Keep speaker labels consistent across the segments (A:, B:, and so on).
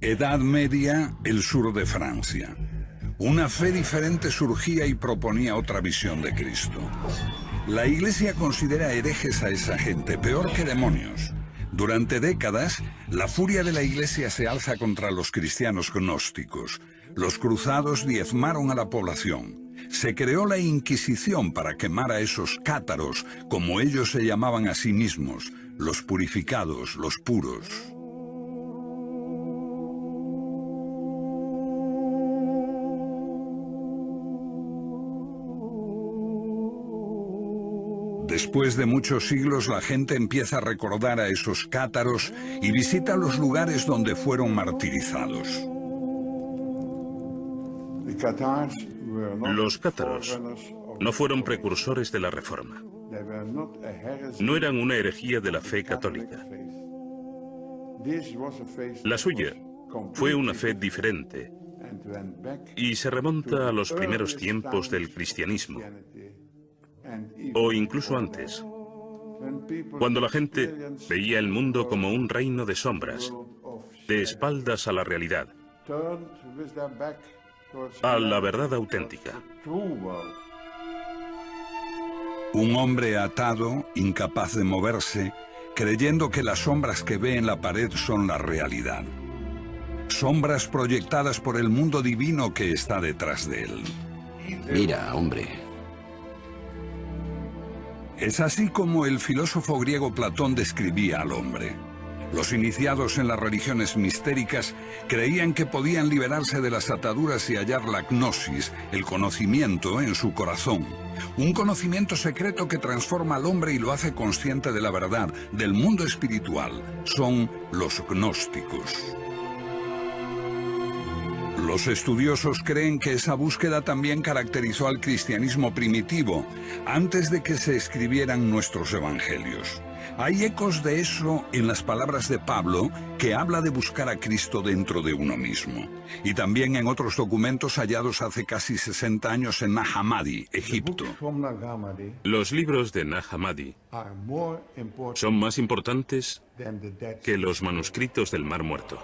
A: Edad Media, el sur de Francia. Una fe diferente surgía y proponía otra visión de Cristo. La Iglesia considera herejes a esa gente, peor que demonios. Durante décadas, la furia de la Iglesia se alza contra los cristianos gnósticos. Los cruzados diezmaron a la población. Se creó la Inquisición para quemar a esos cátaros, como ellos se llamaban a sí mismos, los purificados, los puros. Después de muchos siglos, la gente empieza a recordar a esos cátaros y visita los lugares donde fueron martirizados.
B: Los cátaros no fueron precursores de la Reforma. No eran una herejía de la fe católica. La suya fue una fe diferente y se remonta a los primeros tiempos del cristianismo, o incluso antes, cuando la gente veía el mundo como un reino de sombras, de espaldas a la realidad, a la verdad auténtica.
A: Un hombre atado, incapaz de moverse, creyendo que las sombras que ve en la pared son la realidad. Sombras proyectadas por el mundo divino que está detrás de él.
C: Mira, hombre.
A: Es así como el filósofo griego Platón describía al hombre. Los iniciados en las religiones mistéricas creían que podían liberarse de las ataduras y hallar la gnosis, el conocimiento, en su corazón. Un conocimiento secreto que transforma al hombre y lo hace consciente de la verdad, del mundo espiritual. Son los gnósticos. Los estudiosos creen que esa búsqueda también caracterizó al cristianismo primitivo, antes de que se escribieran nuestros evangelios. Hay ecos de eso en las palabras de Pablo, que habla de buscar a Cristo dentro de uno mismo. Y también en otros documentos hallados hace casi 60 años en Nag Hammadi, Egipto.
B: Los libros de Nag Hammadi son más importantes que los manuscritos del Mar Muerto,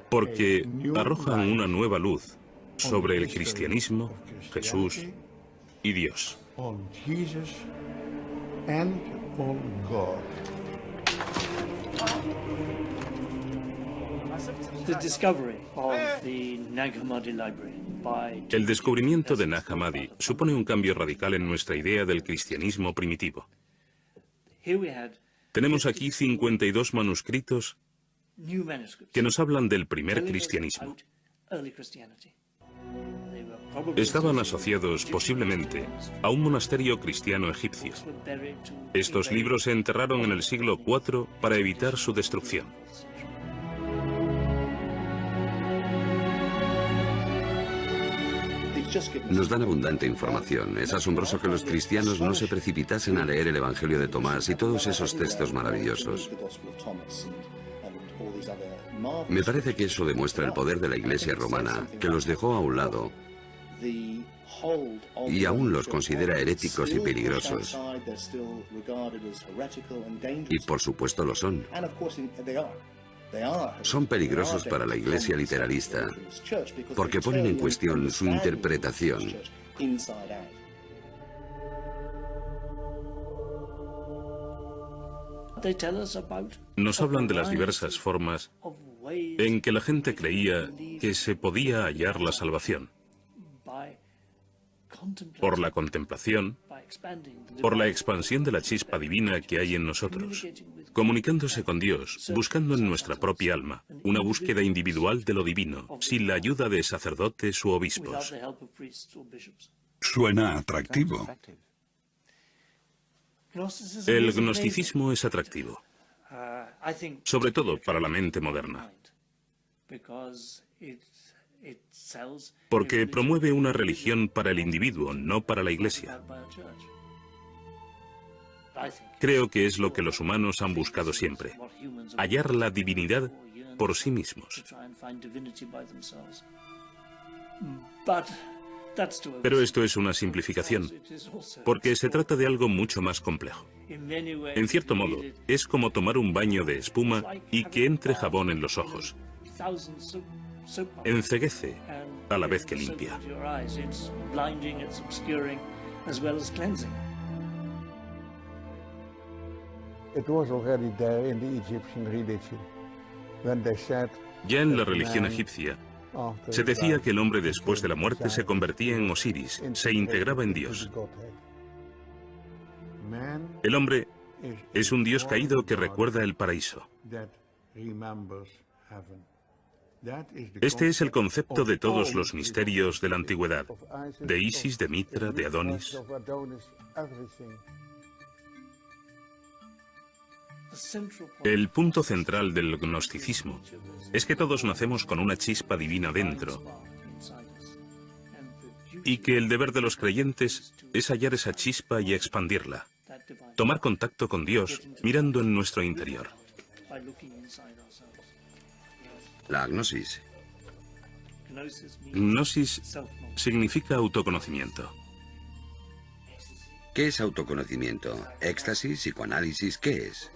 B: porque arrojan una nueva luz sobre el cristianismo, Jesús y Dios. El descubrimiento de Nag Hammadi supone un cambio radical en nuestra idea del cristianismo primitivo. Tenemos aquí 52 manuscritos que nos hablan del primer cristianismo. Estaban asociados posiblemente a un monasterio cristiano egipcio. Estos libros se enterraron en el siglo IV para evitar su destrucción.
C: Nos dan abundante información. Es asombroso que los cristianos no se precipitasen a leer el Evangelio de Tomás y todos esos textos maravillosos. Me parece que eso demuestra el poder de la Iglesia romana, que los dejó a un lado y aún los considera heréticos y peligrosos. Y por supuesto lo son. Son peligrosos para la Iglesia literalista, porque ponen en cuestión su interpretación.
B: Nos hablan de las diversas formas en que la gente creía que se podía hallar la salvación. Por la contemplación, por la expansión de la chispa divina que hay en nosotros, comunicándose con Dios, buscando en nuestra propia alma, una búsqueda individual de lo divino, sin la ayuda de sacerdotes u obispos.
A: Suena atractivo.
B: El gnosticismo es atractivo, sobre todo para la mente moderna, porque promueve una religión para el individuo, no para la Iglesia. Creo que es lo que los humanos han buscado siempre, hallar la divinidad por sí mismos. Pero esto es una simplificación, porque se trata de algo mucho más complejo. En cierto modo, es como tomar un baño de espuma y que entre jabón en los ojos. Enceguece a la vez que limpia. Ya en la religión egipcia, se decía que el hombre después de la muerte se convertía en Osiris, se integraba en Dios. El hombre es un dios caído que recuerda el paraíso. Este es el concepto de todos los misterios de la antigüedad, de Isis, de Mitra, de Adonis. El punto central del gnosticismo es que todos nacemos con una chispa divina dentro y que el deber de los creyentes es hallar esa chispa y expandirla, tomar contacto con Dios mirando en nuestro interior.
C: La gnosis.
B: Gnosis significa autoconocimiento.
C: ¿Qué es autoconocimiento? ¿Éxtasis? ¿Psicoanálisis? ¿Qué es?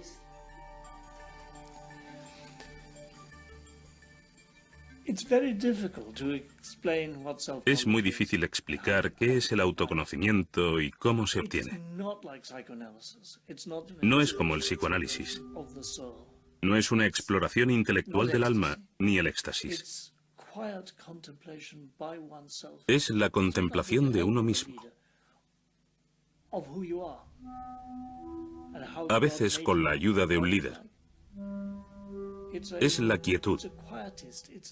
B: Es muy difícil explicar qué es el autoconocimiento y cómo se obtiene. No es como el psicoanálisis. No es una exploración intelectual del alma, ni el éxtasis. Es la contemplación de uno mismo. A veces con la ayuda de un líder. Es la quietud,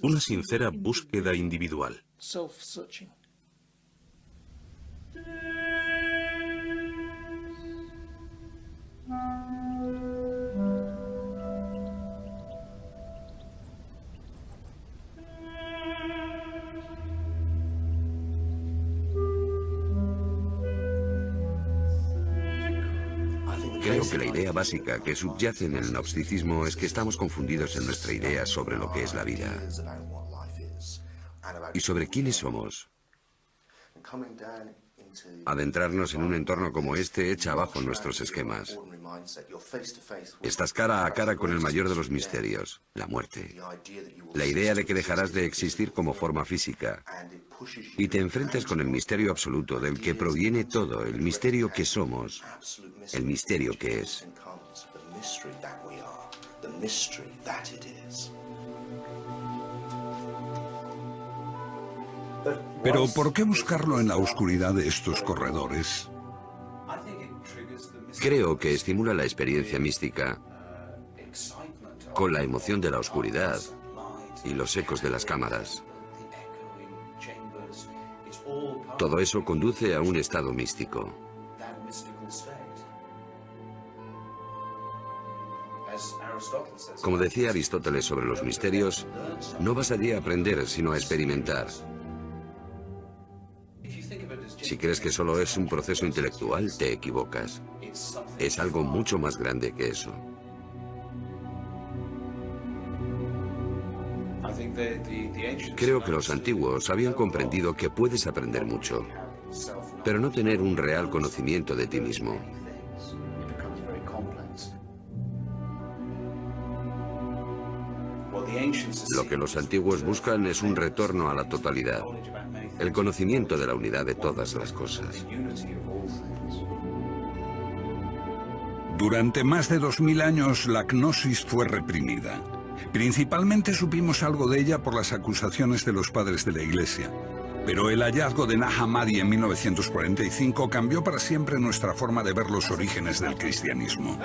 B: una sincera búsqueda individual.
C: Creo que la idea básica que subyace en el gnosticismo es que estamos confundidos en nuestra idea sobre lo que es la vida y sobre quiénes somos. Adentrarnos en un entorno como este echa abajo nuestros esquemas. Estás cara a cara con el mayor de los misterios, la muerte. La idea de que dejarás de existir como forma física y te enfrentas con el misterio absoluto del que proviene todo, el misterio que somos, el misterio que es.
A: Pero ¿por qué buscarlo en la oscuridad de estos corredores?
C: Creo que estimula la experiencia mística con la emoción de la oscuridad y los ecos de las cámaras. Todo eso conduce a un estado místico. Como decía Aristóteles sobre los misterios, no bastaría a aprender, sino a experimentar. Si crees que solo es un proceso intelectual, te equivocas. Es algo mucho más grande que eso. Creo que los antiguos habían comprendido que puedes aprender mucho, pero no tener un real conocimiento de ti mismo. Lo que los antiguos buscan es un retorno a la totalidad, el conocimiento de la unidad de todas las cosas.
A: Durante más de 2000 años la gnosis fue reprimida. Principalmente supimos algo de ella por las acusaciones de los padres de la Iglesia. Pero el hallazgo de Nag Hammadi en 1945 cambió para siempre nuestra forma de ver los orígenes del cristianismo.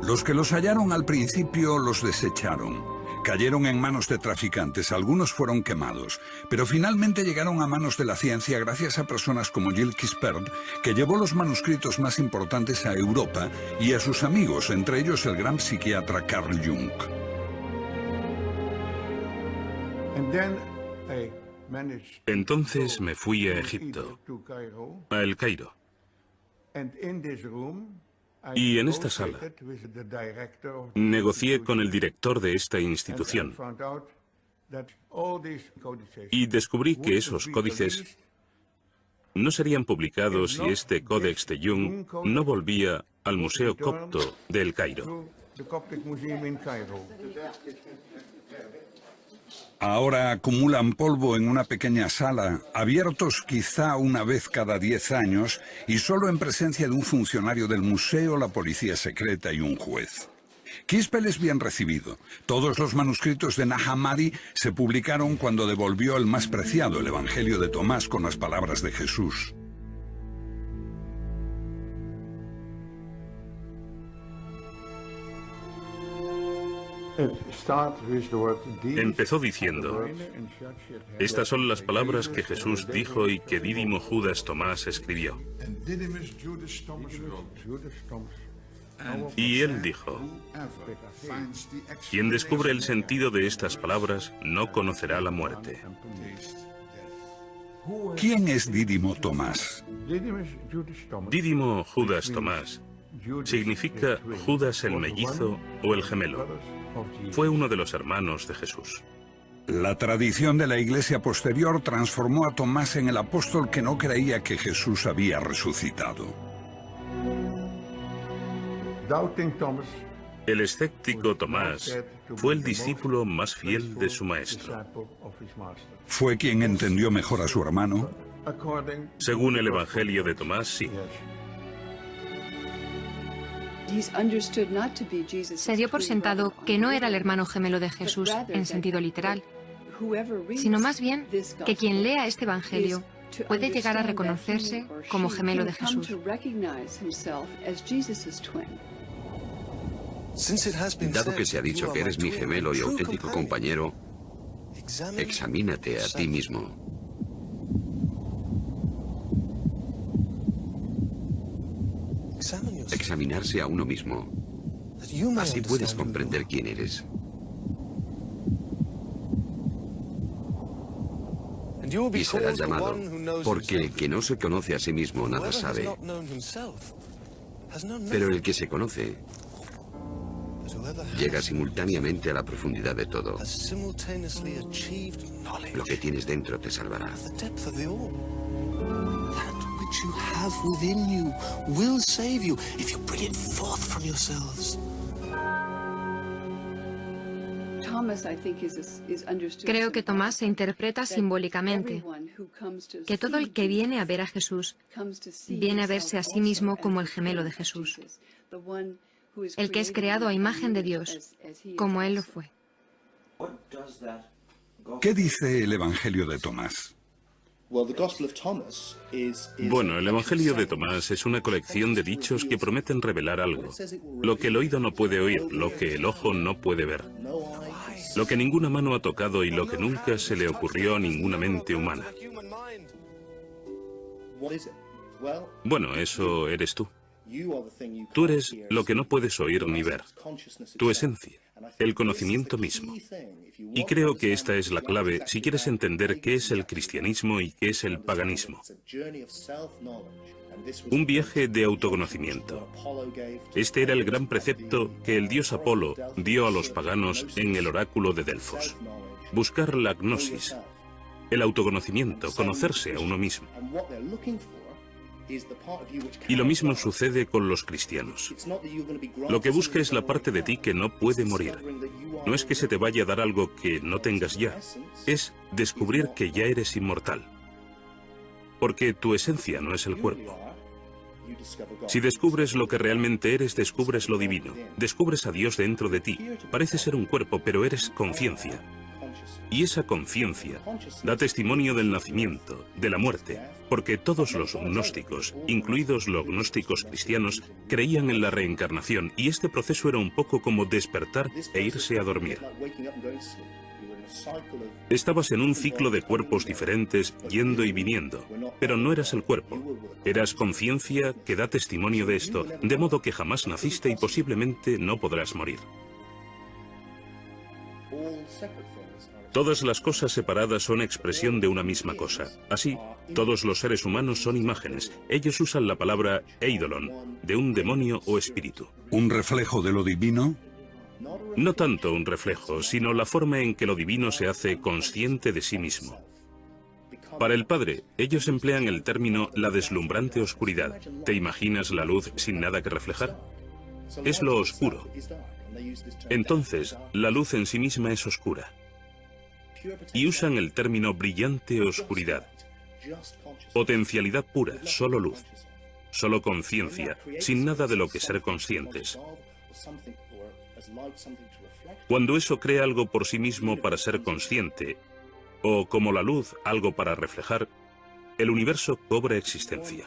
A: Los que los hallaron al principio los desecharon. Cayeron en manos de traficantes, algunos fueron quemados, pero finalmente llegaron a manos de la ciencia gracias a personas como Gilles Quispert, que llevó los manuscritos más importantes a Europa, y a sus amigos, entre ellos el gran psiquiatra Carl Jung.
B: Entonces me fui a Egipto, a El Cairo. Y en esta sala negocié con el director de esta institución y descubrí que esos códices no serían publicados si este Códex de Jung no volvía al Museo Copto de El Cairo.
A: Ahora acumulan polvo en una pequeña sala, abiertos quizá una vez cada 10 años y solo en presencia de un funcionario del museo, la policía secreta y un juez. Quispel es bien recibido. Todos los manuscritos de Nag Hammadi se publicaron cuando devolvió el más preciado, el Evangelio de Tomás, con las palabras de Jesús.
B: Empezó diciendo: estas son las palabras que Jesús dijo y que Dídimo Judas Tomás escribió. Y él dijo: quien descubre el sentido de estas palabras no conocerá la muerte.
A: ¿Quién es Dídimo Tomás?
B: Dídimo Judas Tomás significa Judas el mellizo o el gemelo. Fue uno de los hermanos de Jesús.
A: La tradición de la Iglesia posterior transformó a Tomás en el apóstol que no creía que Jesús había resucitado.
B: El escéptico Tomás fue el discípulo más fiel de su maestro.
A: ¿Fue quien entendió mejor a su hermano?
B: Según el Evangelio de Tomás, sí.
D: Se dio por sentado que no era el hermano gemelo de Jesús en sentido literal, sino más bien que quien lea este Evangelio puede llegar a reconocerse como gemelo de Jesús.
C: Dado que se ha dicho que eres mi gemelo y auténtico compañero, examínate a ti mismo. Examinarse a uno mismo. Así puedes comprender quién eres. Y serás llamado, porque el que no se conoce a sí mismo nada sabe. Pero el que se conoce llega simultáneamente a la profundidad de todo. Lo que tienes dentro te salvará.
E: You have within you will save you if you bring it forth from yourselves.
D: Creo que Tomás se interpreta simbólicamente, que todo el que viene a ver a Jesús viene a verse a sí mismo como el gemelo de Jesús, el que es creado a imagen de Dios, como Él lo fue.
A: ¿Qué dice el Evangelio de Tomás?
B: Bueno, el Evangelio de Tomás es una colección de dichos que prometen revelar algo. Lo que el oído no puede oír, lo que el ojo no puede ver. Lo que ninguna mano ha tocado y lo que nunca se le ocurrió a ninguna mente humana. Bueno, eso eres tú. Tú eres lo que no puedes oír ni ver. Tu esencia, el conocimiento mismo. Y creo que esta es la clave si quieres entender qué es el cristianismo y qué es el paganismo. Un viaje de autoconocimiento. Este era el gran precepto que el dios Apolo dio a los paganos en el oráculo de Delfos. Buscar la gnosis, el autoconocimiento, conocerse a uno mismo. Y lo mismo sucede con los cristianos. Lo que busca es la parte de ti que no puede morir. No es que se te vaya a dar algo que no tengas ya, es descubrir que ya eres inmortal. Porque tu esencia no es el cuerpo. Si descubres lo que realmente eres, descubres lo divino. Descubres a Dios dentro de ti. Parece ser un cuerpo, pero eres conciencia. Y esa conciencia da testimonio del nacimiento, de la muerte, porque todos los gnósticos, incluidos los gnósticos cristianos, creían en la reencarnación, y este proceso era un poco como despertar e irse a dormir. Estabas en un ciclo de cuerpos diferentes, yendo y viniendo, pero no eras el cuerpo. Eras conciencia que da testimonio de esto, de modo que jamás naciste y posiblemente no podrás morir. Todas las cosas separadas son expresión de una misma cosa. Así, todos los seres humanos son imágenes. Ellos usan la palabra eidolon, de un demonio o espíritu.
A: ¿Un reflejo de lo divino?
B: No tanto un reflejo, sino la forma en que lo divino se hace consciente de sí mismo. Para el Padre, ellos emplean el término la deslumbrante oscuridad. ¿Te imaginas la luz sin nada que reflejar? Es lo oscuro. Entonces, la luz en sí misma es oscura. Y usan el término brillante oscuridad. Potencialidad pura, solo luz. Solo conciencia, sin nada de lo que ser conscientes. Cuando eso crea algo por sí mismo para ser consciente, o como la luz, algo para reflejar, el universo cobra existencia.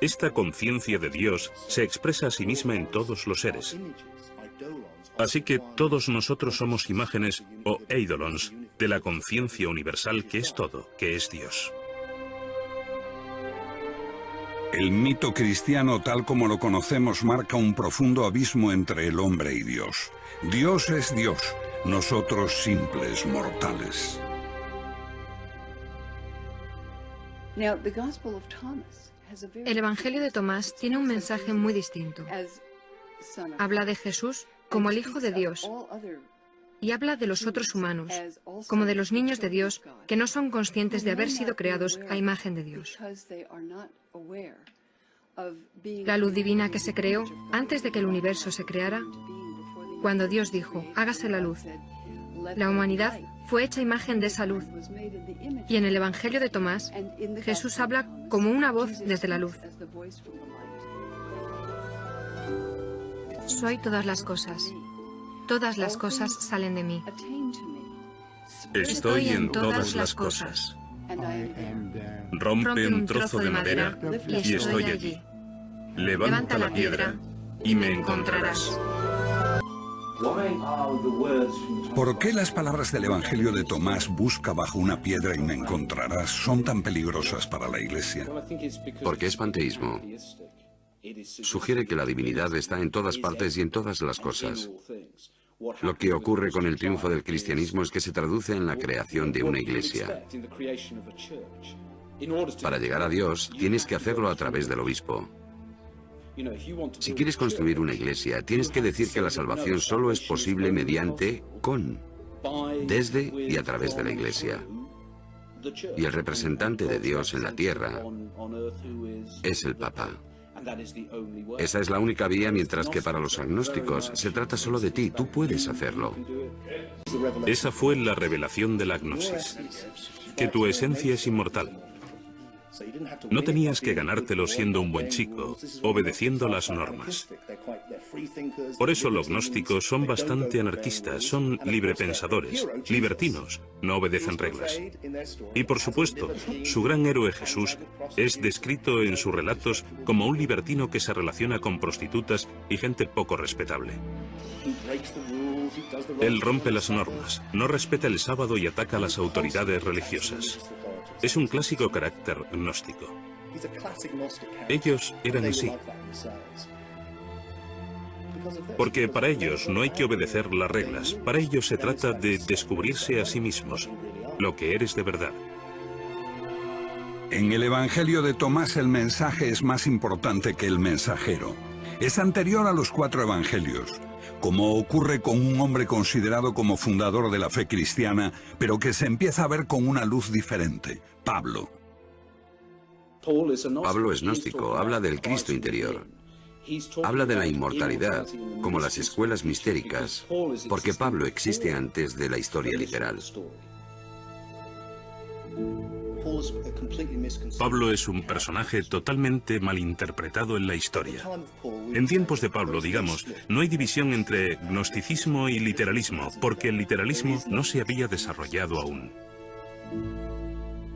B: Esta conciencia de Dios se expresa a sí misma en todos los seres. Así que todos nosotros somos imágenes o eidolons de la conciencia universal que es todo, que es Dios.
A: El mito cristiano tal como lo conocemos marca un profundo abismo entre el hombre y Dios. Dios es Dios, nosotros simples mortales.
D: El Evangelio de Tomás tiene un mensaje muy distinto. Habla de Jesús como el Hijo de Dios y habla de los otros humanos, como de los niños de Dios que no son conscientes de haber sido creados a imagen de Dios. La luz divina que se creó antes de que el universo se creara, cuando Dios dijo, hágase la luz, la humanidad fue hecha imagen de esa luz. Y en el Evangelio de Tomás, Jesús habla como una voz desde la luz. Soy todas las cosas. Todas las cosas salen de mí.
B: Estoy en todas las cosas. Rompe un trozo de madera y estoy allí. Levanta la piedra y me encontrarás.
A: ¿Por qué las palabras del Evangelio de Tomás, busca bajo una piedra y me encontrarás, son tan peligrosas para la Iglesia?
C: Porque es panteísmo. Sugiere que la divinidad está en todas partes y en todas las cosas. Lo que ocurre con el triunfo del cristianismo es que se traduce en la creación de una iglesia. Para llegar a Dios, tienes que hacerlo a través del obispo. Si quieres construir una iglesia, tienes que decir que la salvación solo es posible mediante, desde y a través de la iglesia. Y el representante de Dios en la tierra es el Papa. Esa es la única vía, mientras que para los agnósticos se trata solo de ti, tú puedes hacerlo.
B: Esa fue la revelación de la gnosis, que tu esencia es inmortal. No tenías que ganártelo siendo un buen chico, obedeciendo las normas. Por eso los gnósticos son bastante anarquistas, son librepensadores, libertinos, no obedecen reglas. Y por supuesto, su gran héroe Jesús es descrito en sus relatos como un libertino que se relaciona con prostitutas y gente poco respetable. Él rompe las normas, no respeta el sábado y ataca a las autoridades religiosas. Es un clásico carácter gnóstico. Ellos eran así. Porque para ellos no hay que obedecer las reglas. Para ellos se trata de descubrirse a sí mismos, lo que eres de verdad.
A: En el Evangelio de Tomás el mensaje es más importante que el mensajero. Es anterior a los 4 evangelios, como ocurre con un hombre considerado como fundador de la fe cristiana, pero que se empieza a ver con una luz diferente, Pablo.
C: Pablo es gnóstico, habla del Cristo interior. Habla de la inmortalidad, como las escuelas mistéricas, porque Pablo existe antes de la historia literal.
B: Pablo es un personaje totalmente malinterpretado en la historia. En tiempos de Pablo, digamos, no hay división entre gnosticismo y literalismo, porque el literalismo no se había desarrollado aún.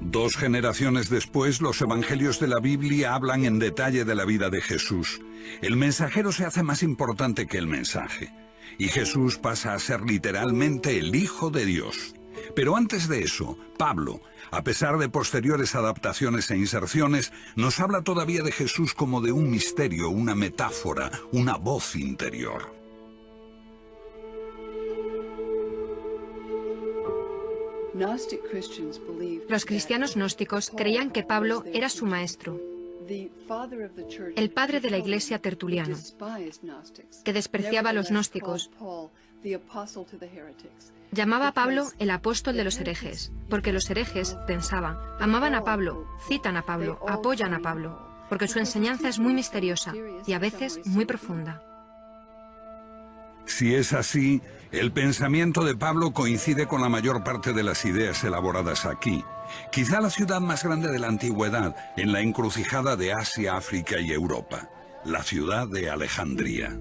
A: 2 generaciones después, los evangelios de la Biblia hablan en detalle de la vida de Jesús. El mensajero se hace más importante que el mensaje, y Jesús pasa a ser literalmente el Hijo de Dios. Pero antes de eso, Pablo, a pesar de posteriores adaptaciones e inserciones, nos habla todavía de Jesús como de un misterio, una metáfora, una voz interior.
D: Los cristianos gnósticos creían que Pablo era su maestro, el padre de la Iglesia, Tertuliano, que despreciaba a los gnósticos, llamaba a Pablo el apóstol de los herejes, porque los herejes pensaban, amaban a Pablo, citan a Pablo, apoyan a Pablo, porque su enseñanza es muy misteriosa y a veces muy profunda.
A: Si es así, el pensamiento de Pablo coincide con la mayor parte de las ideas elaboradas aquí. Quizá la ciudad más grande de la antigüedad, en la encrucijada de Asia, África y Europa, la ciudad de Alejandría.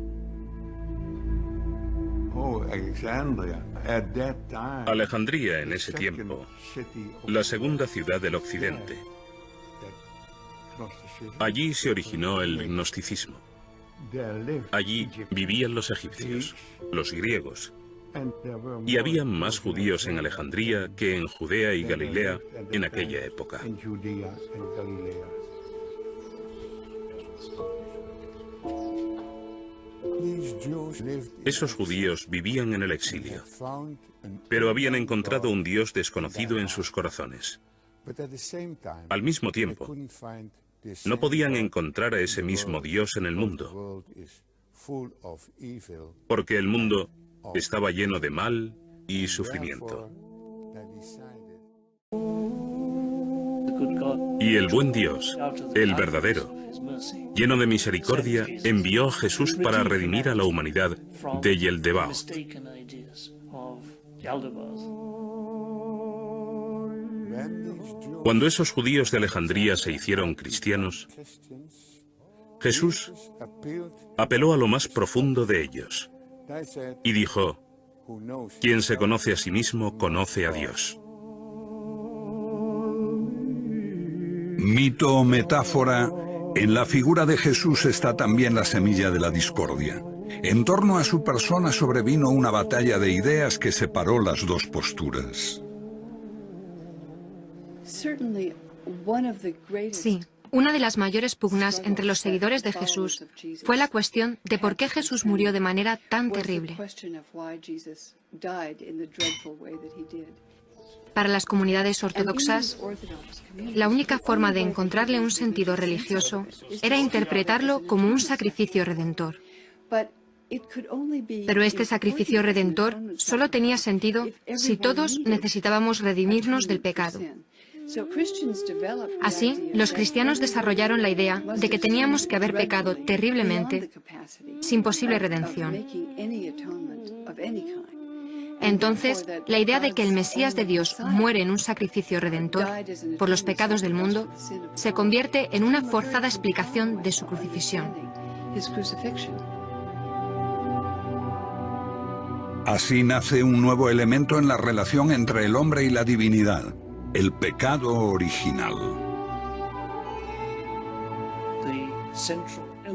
B: Alejandría en ese tiempo, la segunda ciudad del occidente. Allí se originó el gnosticismo. Allí vivían los egipcios, los griegos, y había más judíos en Alejandría que en Judea y Galilea en aquella época. Esos judíos vivían en el exilio, pero habían encontrado un Dios desconocido en sus corazones. Al mismo tiempo, no podían encontrar a ese mismo Dios en el mundo, porque el mundo estaba lleno de mal y sufrimiento. Y el buen Dios, el verdadero, lleno de misericordia, envió a Jesús para redimir a la humanidad de Yeldebao. Cuando esos judíos de Alejandría se hicieron cristianos, Jesús apeló a lo más profundo de ellos y dijo: quien se conoce a sí mismo, conoce a Dios.
A: Mito o metáfora, en la figura de Jesús está también la semilla de la discordia. En torno a su persona sobrevino una batalla de ideas que separó las dos posturas.
D: Sí, una de las mayores pugnas entre los seguidores de Jesús fue la cuestión de por qué Jesús murió de manera tan terrible. Para las comunidades ortodoxas, la única forma de encontrarle un sentido religioso era interpretarlo como un sacrificio redentor. Pero este sacrificio redentor solo tenía sentido si todos necesitábamos redimirnos del pecado. Así, los cristianos desarrollaron la idea de que teníamos que haber pecado terriblemente, sin posible redención. Entonces, la idea de que el Mesías de Dios muere en un sacrificio redentor por los pecados del mundo se convierte en una forzada explicación de su crucifixión.
A: Así nace un nuevo elemento en la relación entre el hombre y la divinidad: el pecado original.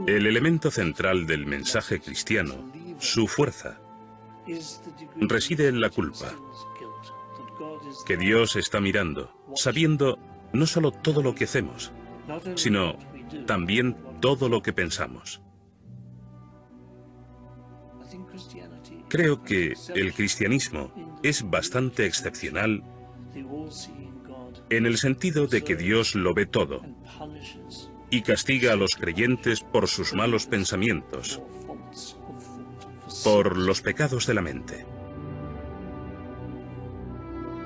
B: El elemento central del mensaje cristiano, su fuerza, reside en la culpa, que Dios está mirando, sabiendo no solo todo lo que hacemos, sino también todo lo que pensamos. Creo que el cristianismo es bastante excepcional en el sentido de que Dios lo ve todo y castiga a los creyentes por sus malos pensamientos, por los pecados de la mente.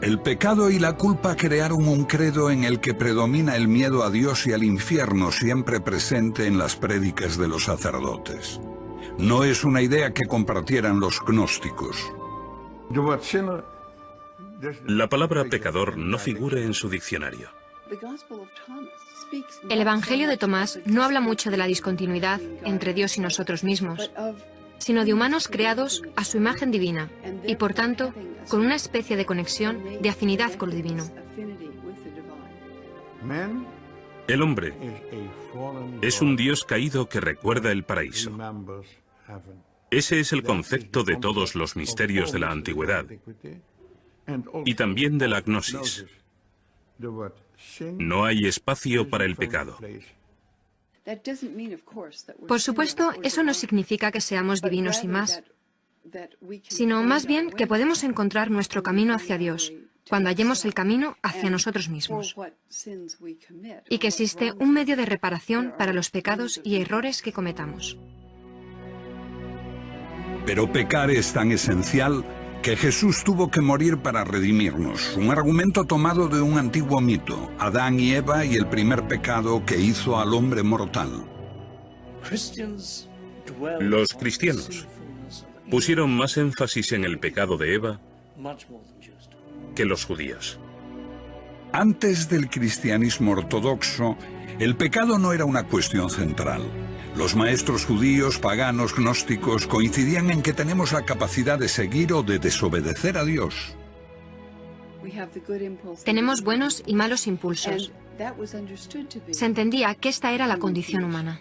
A: El pecado y la culpa crearon un credo en el que predomina el miedo a Dios y al infierno, siempre presente en las prédicas de los sacerdotes. No es una idea que compartieran los gnósticos.
B: La palabra pecador no figura en su diccionario.
D: El Evangelio de Tomás no habla mucho de la discontinuidad entre Dios y nosotros mismos, sino de humanos creados a su imagen divina y, por tanto, con una especie de conexión, de afinidad con lo divino.
B: El hombre es un Dios caído que recuerda el paraíso. Ese es el concepto de todos los misterios de la antigüedad y también de la gnosis. No hay espacio para el pecado.
D: Por supuesto, eso no significa que seamos divinos y más, sino más bien que podemos encontrar nuestro camino hacia Dios, cuando hallemos el camino hacia nosotros mismos, y que existe un medio de reparación para los pecados y errores que cometamos.
A: Pero pecar es tan esencial que Jesús tuvo que morir para redimirnos, un argumento tomado de un antiguo mito, Adán y Eva y el primer pecado que hizo al hombre mortal.
B: Los cristianos pusieron más énfasis en el pecado de Eva que los judíos.
A: Antes del cristianismo ortodoxo, el pecado no era una cuestión central. Los maestros judíos, paganos, gnósticos coincidían en que tenemos la capacidad de seguir o de desobedecer a Dios.
D: Tenemos buenos y malos impulsos. Se entendía que esta era la condición humana.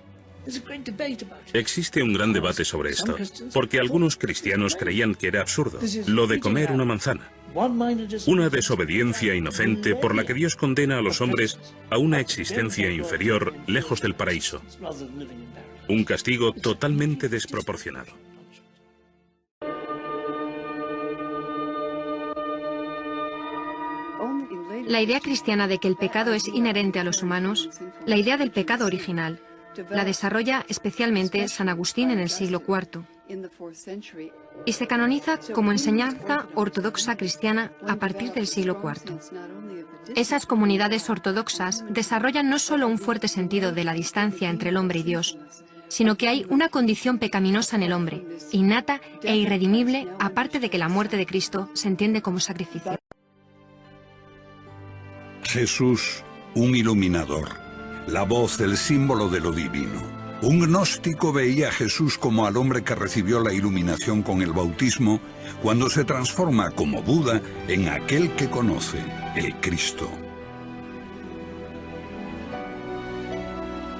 B: Existe un gran debate sobre esto, porque algunos cristianos creían que era absurdo, lo de comer una manzana. Una desobediencia inocente por la que Dios condena a los hombres a una existencia inferior, lejos del paraíso. Un castigo totalmente desproporcionado.
D: La idea cristiana de que el pecado es inherente a los humanos, la idea del pecado original, la desarrolla especialmente San Agustín en el siglo IV y se canoniza como enseñanza ortodoxa cristiana a partir del siglo IV. Esas comunidades ortodoxas desarrollan no solo un fuerte sentido de la distancia entre el hombre y Dios, sino que hay una condición pecaminosa en el hombre, innata e irredimible, aparte de que la muerte de Cristo se entiende como sacrificio.
A: Jesús, un iluminador, la voz del símbolo de lo divino. Un gnóstico veía a Jesús como al hombre que recibió la iluminación con el bautismo, cuando se transforma como Buda en aquel que conoce, el Cristo.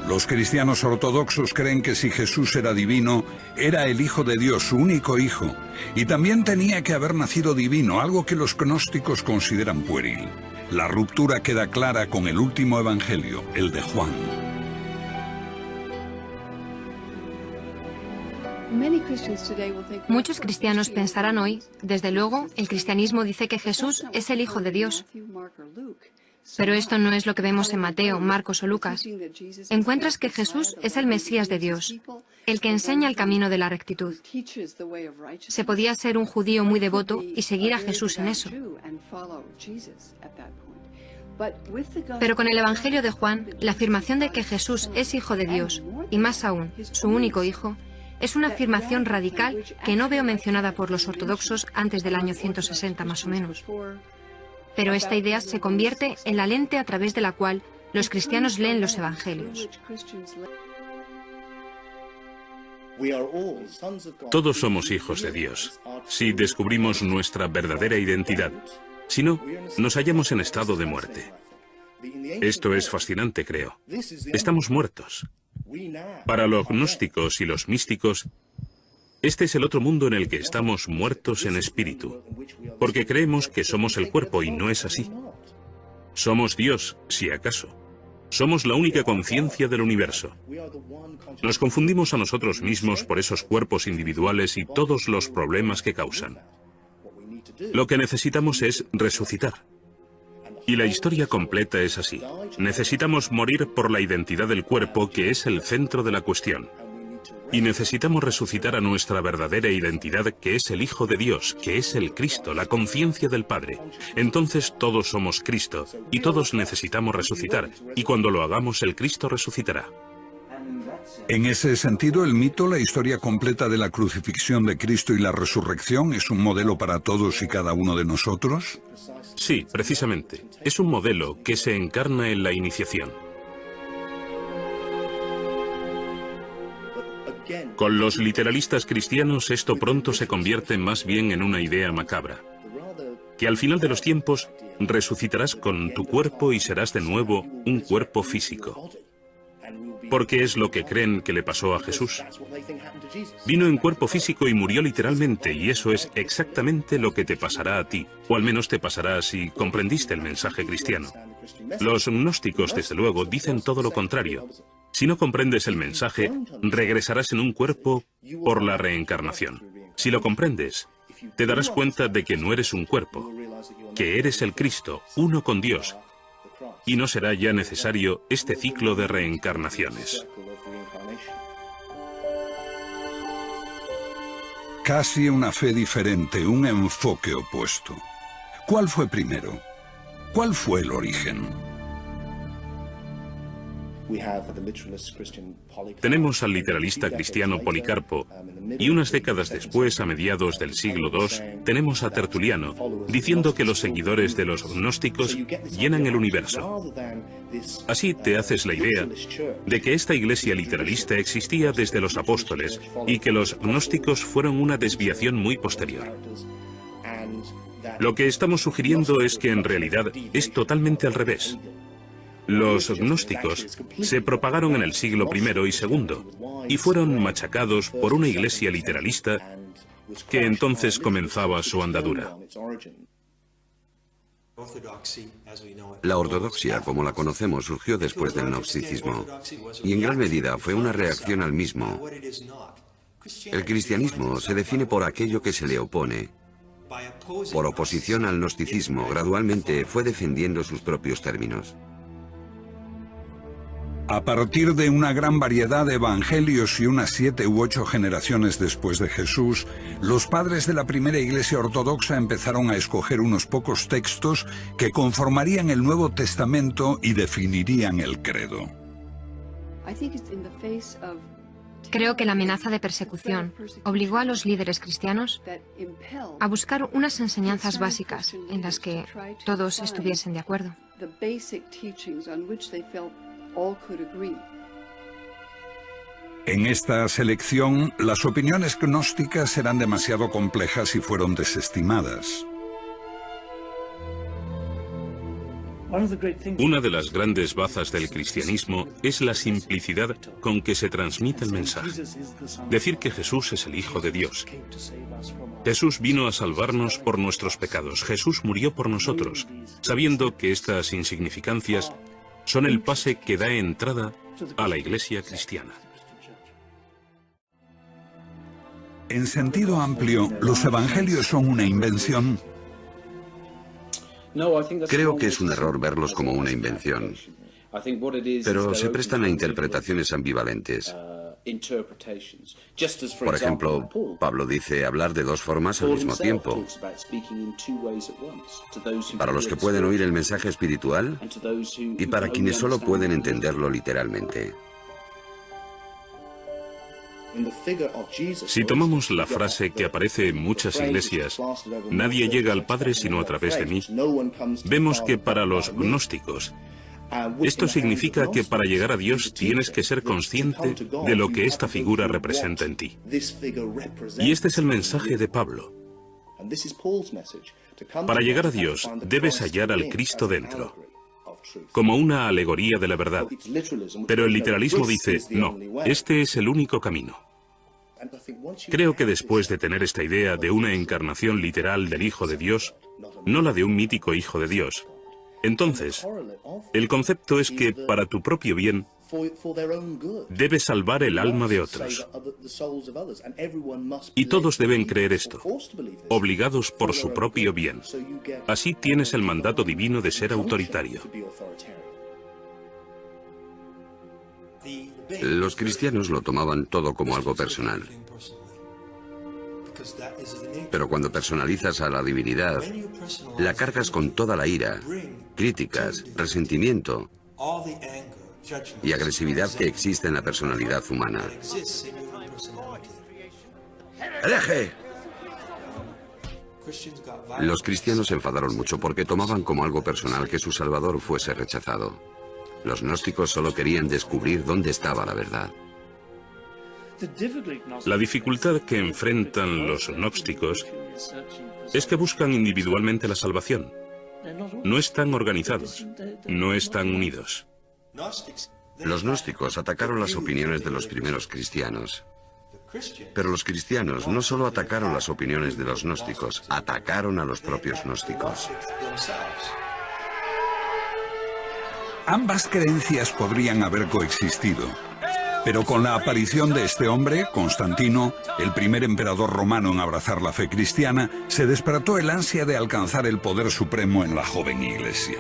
A: Los cristianos ortodoxos creen que si Jesús era divino, era el Hijo de Dios, su único Hijo, y también tenía que haber nacido divino, algo que los gnósticos consideran pueril. La ruptura queda clara con el último evangelio, el de Juan.
D: Muchos cristianos pensarán hoy, desde luego, el cristianismo dice que Jesús es el Hijo de Dios. Pero esto no es lo que vemos en Mateo, Marcos o Lucas. Encuentras que Jesús es el Mesías de Dios, el que enseña el camino de la rectitud. Se podía ser un judío muy devoto y seguir a Jesús en eso. Pero con el Evangelio de Juan, la afirmación de que Jesús es Hijo de Dios, y más aún, su único Hijo, es una afirmación radical que no veo mencionada por los ortodoxos antes del año 160 más o menos. Pero esta idea se convierte en la lente a través de la cual los cristianos leen los evangelios.
B: Todos somos hijos de Dios, si descubrimos nuestra verdadera identidad. Si no, nos hallamos en estado de muerte. Esto es fascinante, creo. Estamos muertos. Para los gnósticos y los místicos, este es el otro mundo en el que estamos muertos en espíritu, porque creemos que somos el cuerpo y no es así. Somos Dios, si acaso. Somos la única conciencia del universo. Nos confundimos a nosotros mismos por esos cuerpos individuales y todos los problemas que causan. Lo que necesitamos es resucitar. Y la historia completa es así. Necesitamos morir por la identidad del cuerpo, que es el centro de la cuestión. Y necesitamos resucitar a nuestra verdadera identidad, que es el Hijo de Dios, que es el Cristo, la conciencia del Padre. Entonces todos somos Cristo, y todos necesitamos resucitar, y cuando lo hagamos el Cristo resucitará.
A: En ese sentido, el mito, la historia completa de la crucifixión de Cristo y la resurrección, ¿es un modelo para todos y cada uno de nosotros?
B: Sí, precisamente. Es un modelo que se encarna en la iniciación. Con los literalistas cristianos esto pronto se convierte más bien en una idea macabra. Que al final de los tiempos resucitarás con tu cuerpo y serás de nuevo un cuerpo físico. Porque es lo que creen que le pasó a Jesús. Vino en cuerpo físico y murió literalmente, y eso es exactamente lo que te pasará a ti, o al menos te pasará si comprendiste el mensaje cristiano. Los gnósticos, desde luego, dicen todo lo contrario. Si no comprendes el mensaje, regresarás en un cuerpo por la reencarnación. Si lo comprendes, te darás cuenta de que no eres un cuerpo, que eres el Cristo, uno con Dios, y no será ya necesario este ciclo de reencarnaciones.
A: Casi una fe diferente, un enfoque opuesto. ¿Cuál fue primero? ¿Cuál fue el origen?
B: Tenemos al literalista cristiano Policarpo, y unas décadas después, a mediados del siglo II, tenemos a Tertuliano, diciendo que los seguidores de los gnósticos llenan el universo. Así te haces la idea de que esta iglesia literalista existía desde los apóstoles y que los gnósticos fueron una desviación muy posterior. Lo que estamos sugiriendo es que en realidad es totalmente al revés. Los gnósticos se propagaron en el siglo I y II y fueron machacados por una iglesia literalista que entonces comenzaba su andadura.
C: La ortodoxia, como la conocemos, surgió después del gnosticismo y en gran medida fue una reacción al mismo. El cristianismo se define por aquello que se le opone. Por oposición al gnosticismo, gradualmente fue defendiendo sus propios términos.
A: A partir de una gran variedad de evangelios y unas 7 u 8 generaciones después de Jesús, los padres de la primera iglesia ortodoxa empezaron a escoger unos pocos textos que conformarían el Nuevo Testamento y definirían el credo.
D: Creo que la amenaza de persecución obligó a los líderes cristianos a buscar unas enseñanzas básicas en las que todos estuviesen de acuerdo.
A: En esta selección, las opiniones gnósticas eran demasiado complejas y fueron desestimadas.
B: Una de las grandes bazas del cristianismo es la simplicidad con que se transmite el mensaje. Decir que Jesús es el Hijo de Dios. Jesús vino a salvarnos por nuestros pecados. Jesús murió por nosotros, sabiendo que estas insignificancias son el pase que da entrada a la iglesia cristiana.
A: En sentido amplio, ¿los evangelios son una invención?
C: Creo que es un error verlos como una invención, pero se prestan a interpretaciones ambivalentes. Por ejemplo, Pablo dice hablar de dos formas al mismo tiempo. Para los que pueden oír el mensaje espiritual y para quienes solo pueden entenderlo literalmente.
B: Si tomamos la frase que aparece en muchas iglesias, nadie llega al Padre sino a través de mí, vemos que para los gnósticos, esto significa que para llegar a Dios tienes que ser consciente de lo que esta figura representa en ti. Y este es el mensaje de Pablo. Para llegar a Dios debes hallar al Cristo dentro, como una alegoría de la verdad. Pero el literalismo dice, no, este es el único camino. Creo que después de tener esta idea de una encarnación literal del Hijo de Dios, no la de un mítico Hijo de Dios, entonces, el concepto es que para tu propio bien, debes salvar el alma de otros. Y todos deben creer esto, obligados por su propio bien. Así tienes el mandato divino de ser autoritario.
C: Los cristianos lo tomaban todo como algo personal. Pero cuando personalizas a la divinidad, la cargas con toda la ira, críticas, resentimiento y agresividad que existe en la personalidad humana. ¡Hereje! Los cristianos se enfadaron mucho porque tomaban como algo personal que su Salvador fuese rechazado. Los gnósticos solo querían descubrir dónde estaba la verdad.
B: La dificultad que enfrentan los gnósticos es que buscan individualmente la salvación. No están organizados, no están unidos.
C: Los gnósticos atacaron las opiniones de los primeros cristianos. Pero los cristianos no solo atacaron las opiniones de los gnósticos, atacaron a los propios gnósticos.
A: Ambas creencias podrían haber coexistido, Pero con la aparición de este hombre, Constantino, el primer emperador romano en abrazar la fe cristiana, se despertó el ansia de alcanzar el poder supremo en la joven iglesia.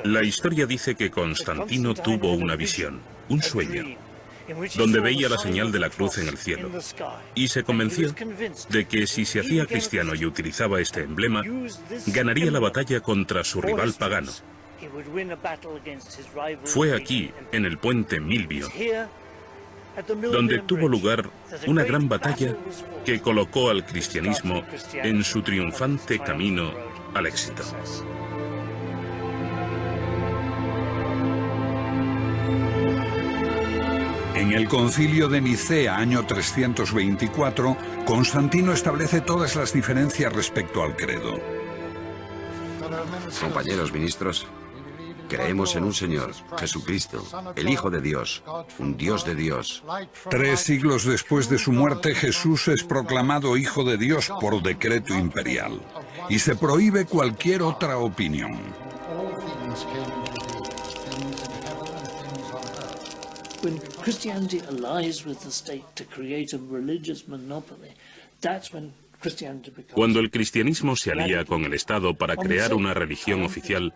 B: La historia dice que Constantino tuvo una visión, un sueño, donde veía la señal de la cruz en el cielo, y se convenció de que si se hacía cristiano y utilizaba este emblema, ganaría la batalla contra su rival pagano. Fue aquí, en el puente Milvio, donde tuvo lugar una gran batalla que colocó al cristianismo en su triunfante camino al éxito.
A: En el Concilio de Nicea, año 324, Constantino establece todas las diferencias respecto al credo.
C: Compañeros ministros, creemos en un Señor, Jesucristo, el Hijo de Dios, un Dios de Dios.
A: 3 siglos después de su muerte, Jesús es proclamado Hijo de Dios por decreto imperial, y se prohíbe cualquier otra opinión.
F: When Christianity allies with the state to create a religious monopoly, that's when Christianity becomes...
B: Cuando el cristianismo se alía con el Estado para crear una religión oficial,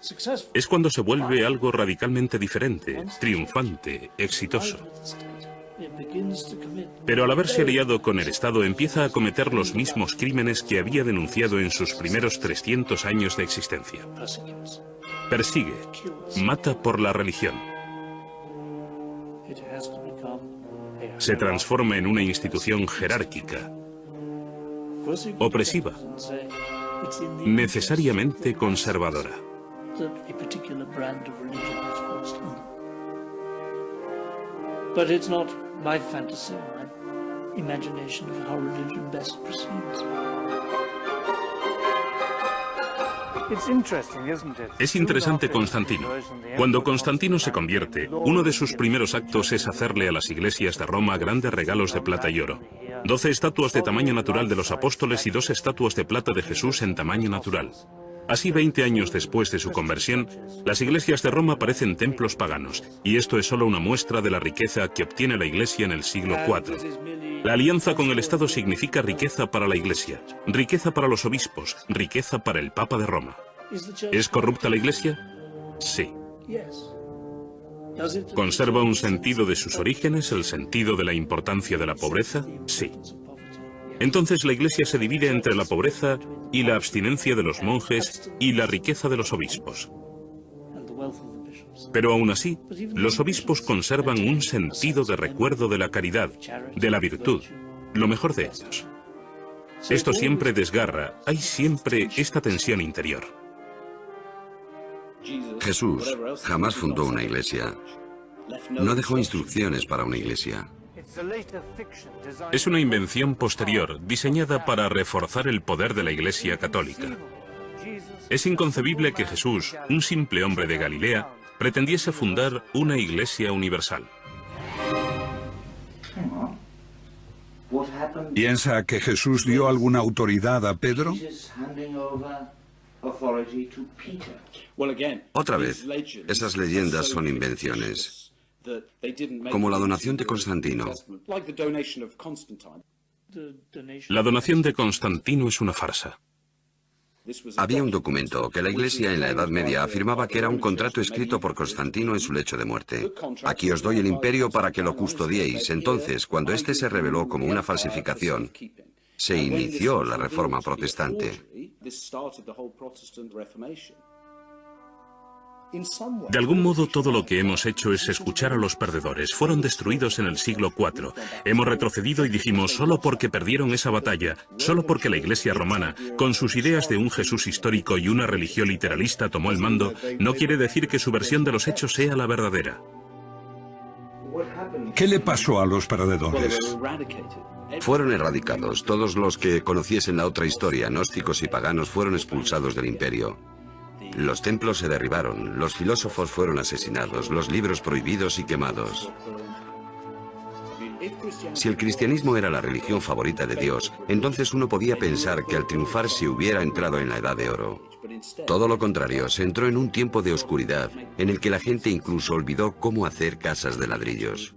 B: es cuando se vuelve algo radicalmente diferente, triunfante, exitoso. Pero al haberse aliado con el Estado empieza a cometer los mismos crímenes que había denunciado en sus primeros 300 años de existencia. Persigue, mata por la religión. Se transforma en una institución jerárquica, opresiva, necesariamente conservadora.
F: But it's not my fantasy, my imagination of how religion best proceeds.
B: Es interesante Constantino. Cuando Constantino se convierte, uno de sus primeros actos es hacerle a las iglesias de Roma grandes regalos de plata y oro. 12 estatuas de tamaño natural de los apóstoles y 2 estatuas de plata de Jesús en tamaño natural. Así, 20 años después de su conversión, las iglesias de Roma parecen templos paganos, y esto es solo una muestra de la riqueza que obtiene la iglesia en el siglo IV. La alianza con el Estado significa riqueza para la iglesia, riqueza para los obispos, riqueza para el Papa de Roma. ¿Es corrupta la iglesia? Sí. ¿Conserva un sentido de sus orígenes, el sentido de la importancia de la pobreza? Sí. Entonces la iglesia se divide entre la pobreza y la abstinencia de los monjes y la riqueza de los obispos. Pero aún así, los obispos conservan un sentido de recuerdo de la caridad, de la virtud, lo mejor de ellos. Esto siempre desgarra, hay siempre esta tensión interior.
C: Jesús jamás fundó una iglesia. No dejó instrucciones para una iglesia.
B: Es una invención posterior, diseñada para reforzar el poder de la Iglesia católica. Es inconcebible que Jesús, un simple hombre de Galilea, pretendiese fundar una iglesia universal.
A: ¿Piensa que Jesús dio alguna autoridad a Pedro?
C: Otra vez, esas leyendas son invenciones, como la donación de Constantino.
B: La donación de Constantino es una farsa.
C: Había un documento que la Iglesia en la Edad Media afirmaba que era un contrato escrito por Constantino en su lecho de muerte. Aquí os doy el imperio para que lo custodiéis. Entonces, cuando este se reveló como una falsificación, se inició la Reforma Protestante.
B: De algún modo, todo lo que hemos hecho es escuchar a los perdedores. Fueron destruidos en el siglo IV. Hemos retrocedido y dijimos, solo porque perdieron esa batalla, solo porque la Iglesia romana, con sus ideas de un Jesús histórico y una religión literalista, tomó el mando, no quiere decir que su versión de los hechos sea la verdadera.
A: ¿Qué le pasó a los perdedores?
C: Fueron erradicados. Todos los que conociesen la otra historia, gnósticos y paganos, fueron expulsados del imperio. Los templos se derribaron, los filósofos fueron asesinados, los libros prohibidos y quemados. Si el cristianismo era la religión favorita de Dios, entonces uno podía pensar que al triunfar se hubiera entrado en la Edad de Oro. Todo lo contrario, se entró en un tiempo de oscuridad, en el que la gente incluso olvidó cómo hacer casas de ladrillos.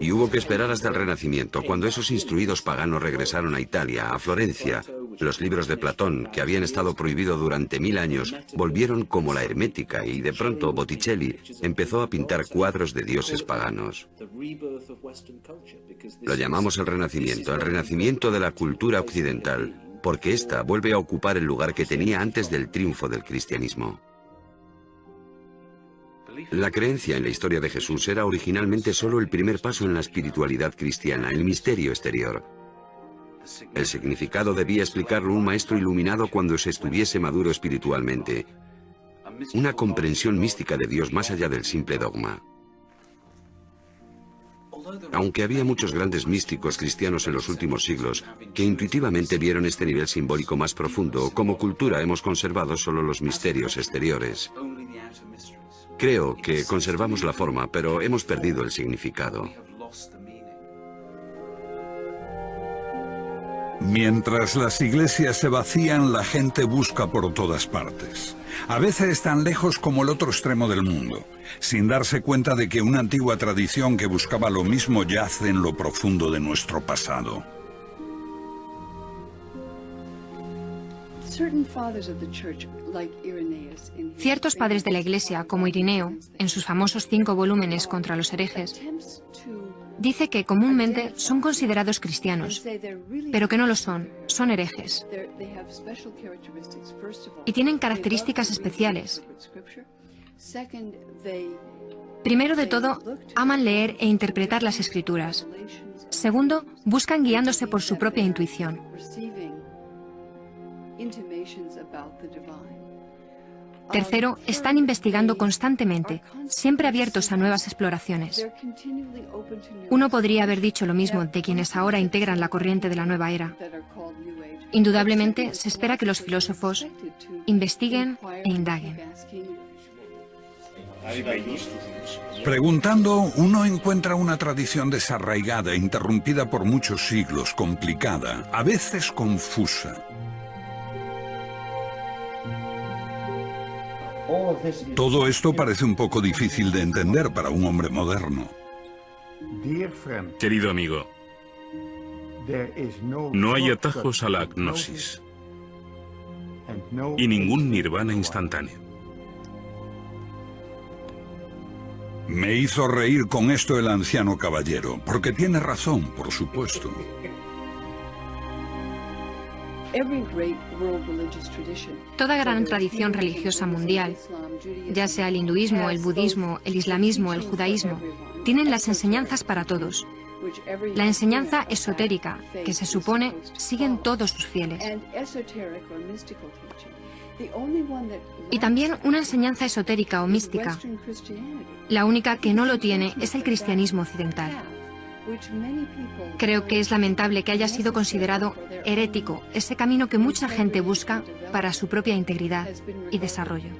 C: Y hubo que esperar hasta el Renacimiento, cuando esos instruidos paganos regresaron a Italia, a Florencia. Los libros de Platón, que habían estado prohibidos durante 1000 años, volvieron como la hermética, y de pronto Botticelli empezó a pintar cuadros de dioses paganos. Lo llamamos el renacimiento de la cultura occidental, porque ésta vuelve a ocupar el lugar que tenía antes del triunfo del cristianismo. La creencia en la historia de Jesús era originalmente solo el primer paso en la espiritualidad cristiana, el misterio exterior. El significado debía explicarlo un maestro iluminado cuando se estuviese maduro espiritualmente. Una comprensión mística de Dios más allá del simple dogma. Aunque había muchos grandes místicos cristianos en los últimos siglos que intuitivamente vieron este nivel simbólico más profundo, como cultura hemos conservado solo los misterios exteriores. Creo que conservamos la forma, pero hemos perdido el significado.
A: Mientras las iglesias se vacían, la gente busca por todas partes. A veces tan lejos como el otro extremo del mundo, sin darse cuenta de que una antigua tradición que buscaba lo mismo yace en lo profundo de nuestro pasado.
D: Ciertos padres de la Iglesia, como Irineo, en sus famosos 5 volúmenes contra los herejes, dice que comúnmente son considerados cristianos, pero que no lo son, son herejes. Y tienen características especiales. Primero de todo, aman leer e interpretar las Escrituras. Segundo, buscan guiándose por su propia intuición. Tercero, están investigando constantemente, siempre abiertos a nuevas exploraciones. Uno podría haber dicho lo mismo de quienes ahora integran la corriente de la nueva era. Indudablemente, se espera que los filósofos investiguen e indaguen.
A: Preguntando, uno encuentra una tradición desarraigada, interrumpida por muchos siglos, complicada, a veces confusa. Todo esto parece un poco difícil de entender para un hombre moderno.
B: Querido amigo, no hay atajos a la agnosis y ningún nirvana instantáneo.
A: Me hizo reír con esto el anciano caballero, porque tiene razón, por supuesto.
D: Toda gran tradición religiosa mundial, ya sea el hinduismo, el budismo, el islamismo, el judaísmo, tienen las enseñanzas para todos. La enseñanza esotérica, que se supone siguen todos sus fieles. Y también una enseñanza esotérica o mística. La única que no lo tiene es el cristianismo occidental. Creo que es lamentable que haya sido considerado herético ese camino que mucha gente busca para su propia integridad y desarrollo.